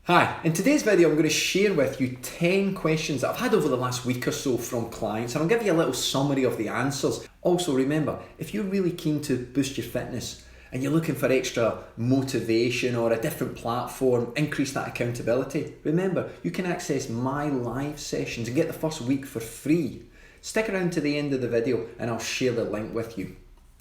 Hi, in today's video I'm going to share with you 10 questions that I've had over the last week or so from clients, and I'll give you a little summary of the answers. Also remember, if you're really keen to boost your fitness and you're looking for extra motivation or a different platform, increase that accountability, remember you can access my live sessions and get the first week for free. Stick around to the end of the video and I'll share the link with you.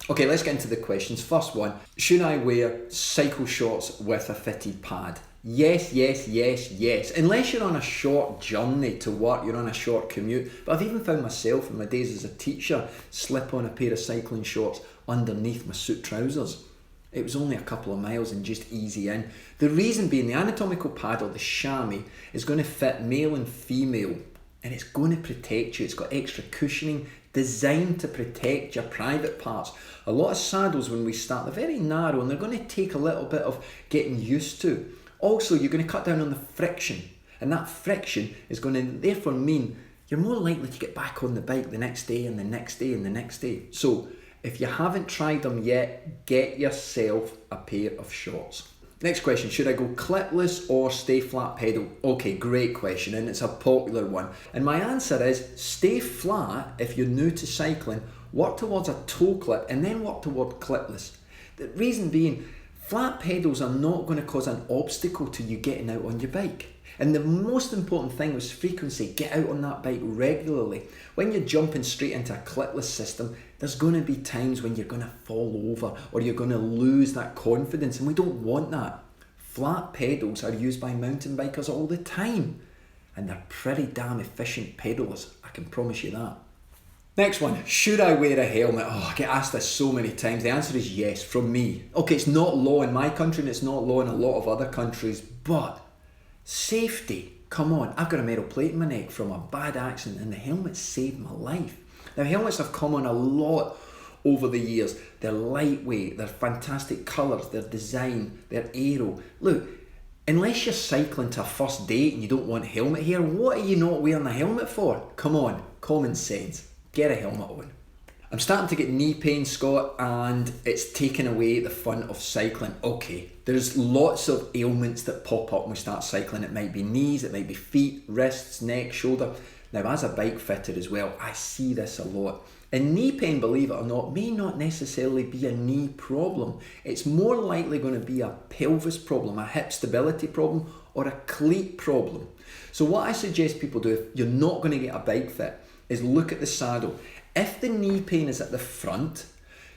Okay, let's get into the questions. First one, should I wear cycle shorts with a fitted pad? Yes, yes, yes, yes. Unless you're on a short journey to work, you're on a short commute. But I've even found myself in my days as a teacher slip on a pair of cycling shorts underneath my suit trousers. It was only a couple of miles and just easy in. The reason being the anatomical pad, or the chamois, is going to fit male and female, and it's going to protect you. It's got extra cushioning designed to protect your private parts. A lot of saddles when we start, they're very narrow and they're going to take a little bit of getting used to. Also, you're going to cut down on the friction, and that friction is going to therefore mean you're more likely to get back on the bike the next day and the next day and the next day. So if you haven't tried them yet, get yourself a pair of shorts. Next question, should I go clipless or stay flat pedal? Okay, great question, and it's a popular one. And my answer is stay flat if you're new to cycling, work towards a toe clip and then work toward clipless. The reason being, flat pedals are not going to cause an obstacle to you getting out on your bike. And the most important thing was frequency. Get out on that bike regularly. When you're jumping straight into a clipless system, there's going to be times when you're going to fall over or you're going to lose that confidence, and we don't want that. Flat pedals are used by mountain bikers all the time, and they're pretty damn efficient pedalers, I can promise you that. Next one, should I wear a helmet? Oh, I get asked this so many times. The answer is yes, from me. Okay, it's not law in my country and it's not law in a lot of other countries, but safety, come on. I've got a metal plate in my neck from a bad accident and the helmet saved my life. Now, helmets have come on a lot over the years. They're lightweight, they're fantastic colours, they're design, they're aero. Look, unless you're cycling to a first date and you don't want helmet hair, what are you not wearing a helmet for? Come on, common sense. Get a helmet on. I'm starting to get knee pain, Scott, and it's taken away the fun of cycling. Okay, there's lots of ailments that pop up when we start cycling. It might be knees, it might be feet, wrists, neck, shoulder. Now, as a bike fitter as well, I see this a lot. And knee pain, believe it or not, may not necessarily be a knee problem. It's more likely going to be a pelvis problem, a hip stability problem, or a cleat problem. So what I suggest people do if you're not going to get a bike fit is look at the saddle. If the knee pain is at the front,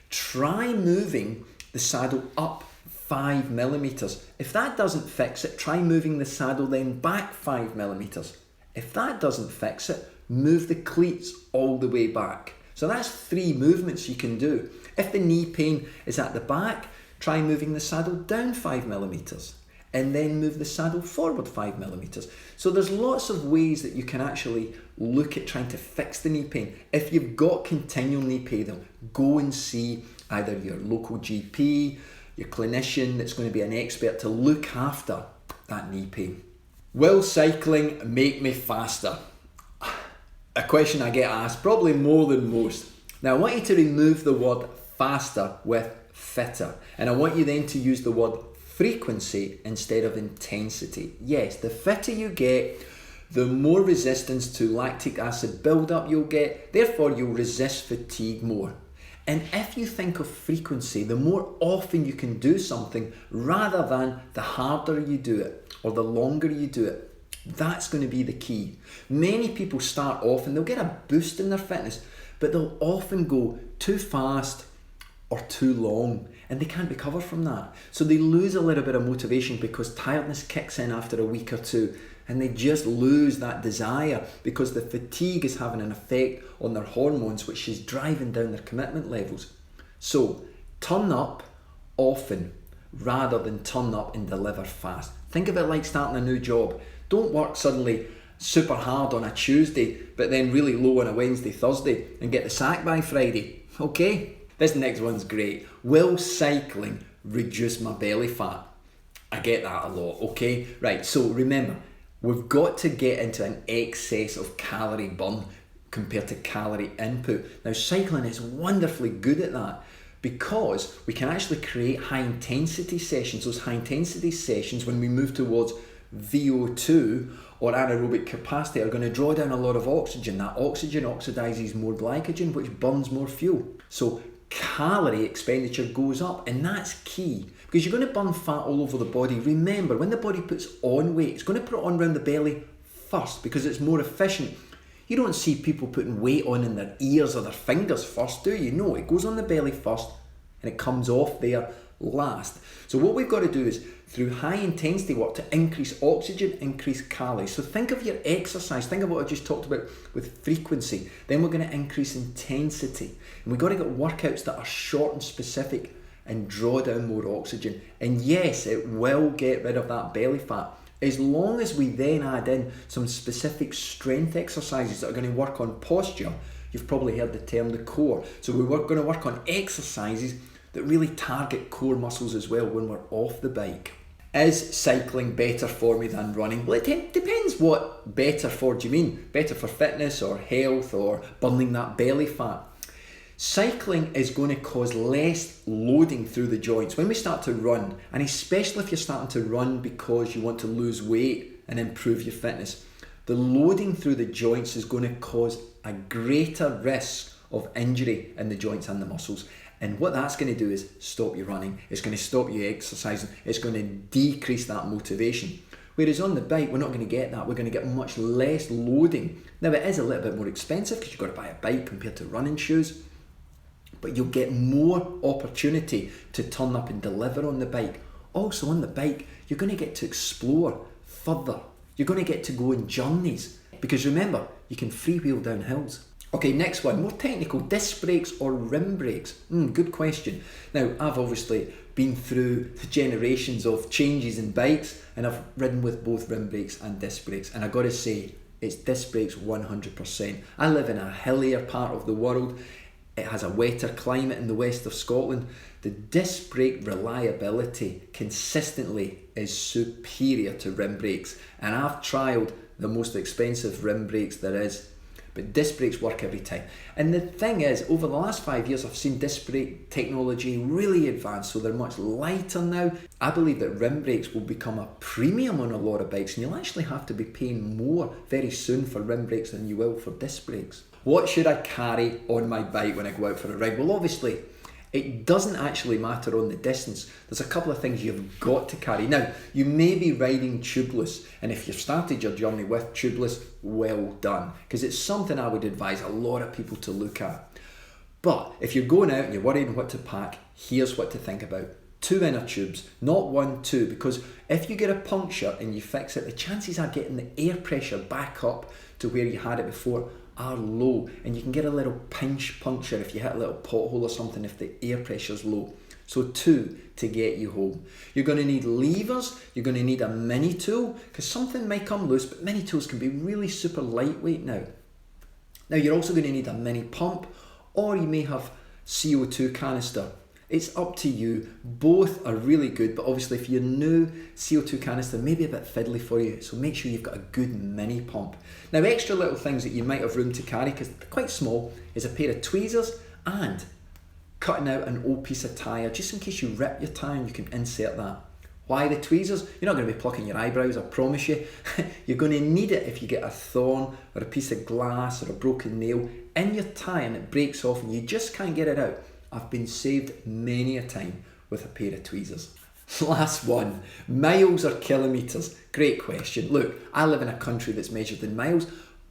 try moving the saddle up 5 millimeters. If that doesn't fix it, try moving the saddle then back 5 millimeters. If that doesn't fix it, move the cleats all the way back. So that's 3 movements you can do. If the knee pain is at the back, try moving the saddle down 5 millimeters. And then move the saddle forward 5 millimeters. So there's lots of ways that you can actually look at trying to fix the knee pain. If you've got continual knee pain, go and see either your local GP, your clinician that's going to be an expert to look after that knee pain. Will cycling make me faster? A question I get asked probably more than most. Now I want you to remove the word faster with fitter, and I want you then to use the word frequency instead of intensity. Yes, the fitter you get, the more resistance to lactic acid buildup you'll get, therefore you'll resist fatigue more. And if you think of frequency, the more often you can do something rather than the harder you do it or the longer you do it, that's going to be the key. Many people start off and they'll get a boost in their fitness, but they'll often go too fast or too long, and they can't recover from that. So they lose a little bit of motivation because tiredness kicks in after a week or two, and they just lose that desire because the fatigue is having an effect on their hormones, which is driving down their commitment levels. So turn up often rather than turn up and deliver fast. Think of it like starting a new job. Don't work suddenly super hard on a Tuesday, but then really low on a Wednesday, Thursday, and get the sack by Friday, okay? This next one's great. Will cycling reduce my belly fat? I get that a lot, okay? Right, so remember, we've got to get into an excess of calorie burn compared to calorie input. Now, cycling is wonderfully good at that because we can actually create high intensity sessions. Those high intensity sessions, when we move towards VO2 or anaerobic capacity are going to draw down a lot of oxygen. That oxygen oxidizes more glycogen, which burns more fuel. So calorie expenditure goes up, and that's key because you're going to burn fat all over the body. Remember, when the body puts on weight, it's going to put it on around the belly first because it's more efficient. You don't see people putting weight on in their ears or their fingers first, do you? No, it goes on the belly first and it comes off there last. So what we've got to do is through high intensity work to increase oxygen, increase calories. So think of your exercise, think of what I just talked about with frequency. Then we're going to increase intensity. And we've got to get workouts that are short and specific and draw down more oxygen. And yes, it will get rid of that belly fat, as long as we then add in some specific strength exercises that are going to work on posture. You've probably heard the term the core. So we're going to work on exercises that really target core muscles as well when we're off the bike. Is cycling better for me than running? Well, it depends what better for do you mean. Better for fitness or health or burning that belly fat. Cycling is going to cause less loading through the joints when we start to run, and especially if you're starting to run because you want to lose weight and improve your fitness. The loading through the joints is going to cause a greater risk of injury in the joints and the muscles. And what that's going to do is stop you running. It's going to stop you exercising. It's going to decrease that motivation. Whereas on the bike, we're not going to get that. We're going to get much less loading. Now, it is a little bit more expensive because you've got to buy a bike compared to running shoes. But you'll get more opportunity to turn up and deliver on the bike. Also on the bike, you're going to get to explore further. You're going to get to go on journeys. Because remember, you can freewheel down hills. Okay, next one, more technical, disc brakes or rim brakes? Good question. Now, I've obviously been through generations of changes in bikes, and I've ridden with both rim brakes and disc brakes, and I got to say, it's disc brakes 100%. I live in a hillier part of the world. It has a wetter climate in the west of Scotland. The disc brake reliability consistently is superior to rim brakes, and I've trialled the most expensive rim brakes there is. But disc brakes work every time. And the thing is, over the last 5 years, I've seen disc brake technology really advance, so they're much lighter now. I believe that rim brakes will become a premium on a lot of bikes, and you'll actually have to be paying more very soon for rim brakes than you will for disc brakes. What should I carry on my bike when I go out for a ride? Well, obviously, it doesn't actually matter on the distance. There's a couple of things you've got to carry. Now, you may be riding tubeless, and if you've started your journey with tubeless, well done, because it's something I would advise a lot of people to look at. But if you're going out and you're worrying what to pack, here's what to think about. 2 inner tubes, not 1, 2, because if you get a puncture and you fix it, the chances are getting the air pressure back up to where you had it before are low, and you can get a little pinch puncture if you hit a little pothole or something if the air pressure's low. So 2 to get you home. You're going to need levers, you're going to need a mini tool because something might come loose, but mini tools can be really super lightweight now. Now you're also going to need a mini pump, or you may have CO2 canister. It's up to you. Both are really good, but obviously if you're new, CO2 canister may be a bit fiddly for you, so make sure you've got a good mini pump. Now, extra little things that you might have room to carry, because they're quite small, is a pair of tweezers and cutting out an old piece of tyre, just in case you rip your tyre and you can insert that. Why the tweezers? You're not going to be plucking your eyebrows, I promise you. You're going to need it if you get a thorn or a piece of glass or a broken nail in your tyre and it breaks off and you just can't get it out. I've been saved many a time with a pair of tweezers. Last one, miles or kilometres? Great question. Look, I live in a country that's measured in miles,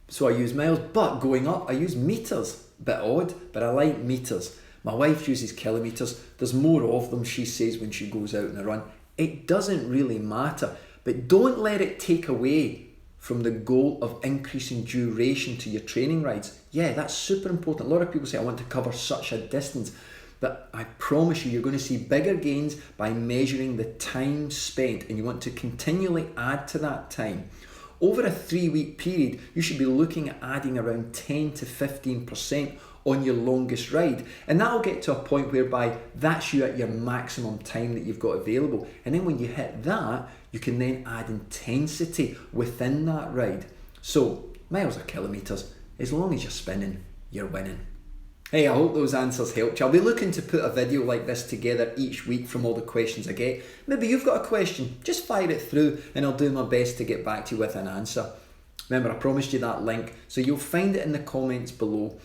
so I use miles, but going up, I use metres. Bit odd, but I like metres. My wife uses kilometres. There's more of them, she says, when she goes out on a run. It doesn't really matter, but don't let it take away from the goal of increasing duration to your training rides. Yeah, that's super important. A lot of people say, I want to cover such a distance, but I promise you, you're going to see bigger gains by measuring the time spent, and you want to continually add to that time. Over a 3-week period, you should be looking at adding around 10 to 15% on your longest ride, and that'll get to a point whereby that's you at your maximum time that you've got available. And then when you hit that, you can then add intensity within that ride. So miles or kilometres, as long as you're spinning, you're winning. Hey, I hope those answers helped you. I'll be looking to put a video like this together each week from all the questions I get. Maybe you've got a question, just fire it through and I'll do my best to get back to you with an answer. Remember, I promised you that link, so you'll find it in the comments below.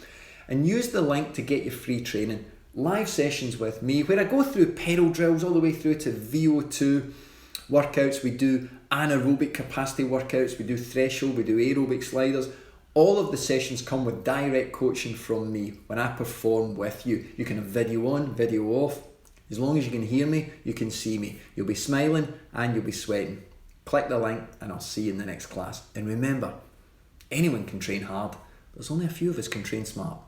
And use the link to get your free training. Live sessions with me where I go through pedal drills all the way through to VO2 workouts. We do anaerobic capacity workouts, we do threshold, we do aerobic sliders. All of the sessions come with direct coaching from me when I perform with you. You can have video on, video off. As long as you can hear me, you can see me. You'll be smiling and you'll be sweating. Click the link and I'll see you in the next class. And remember, anyone can train hard. There's only a few of us can train smart.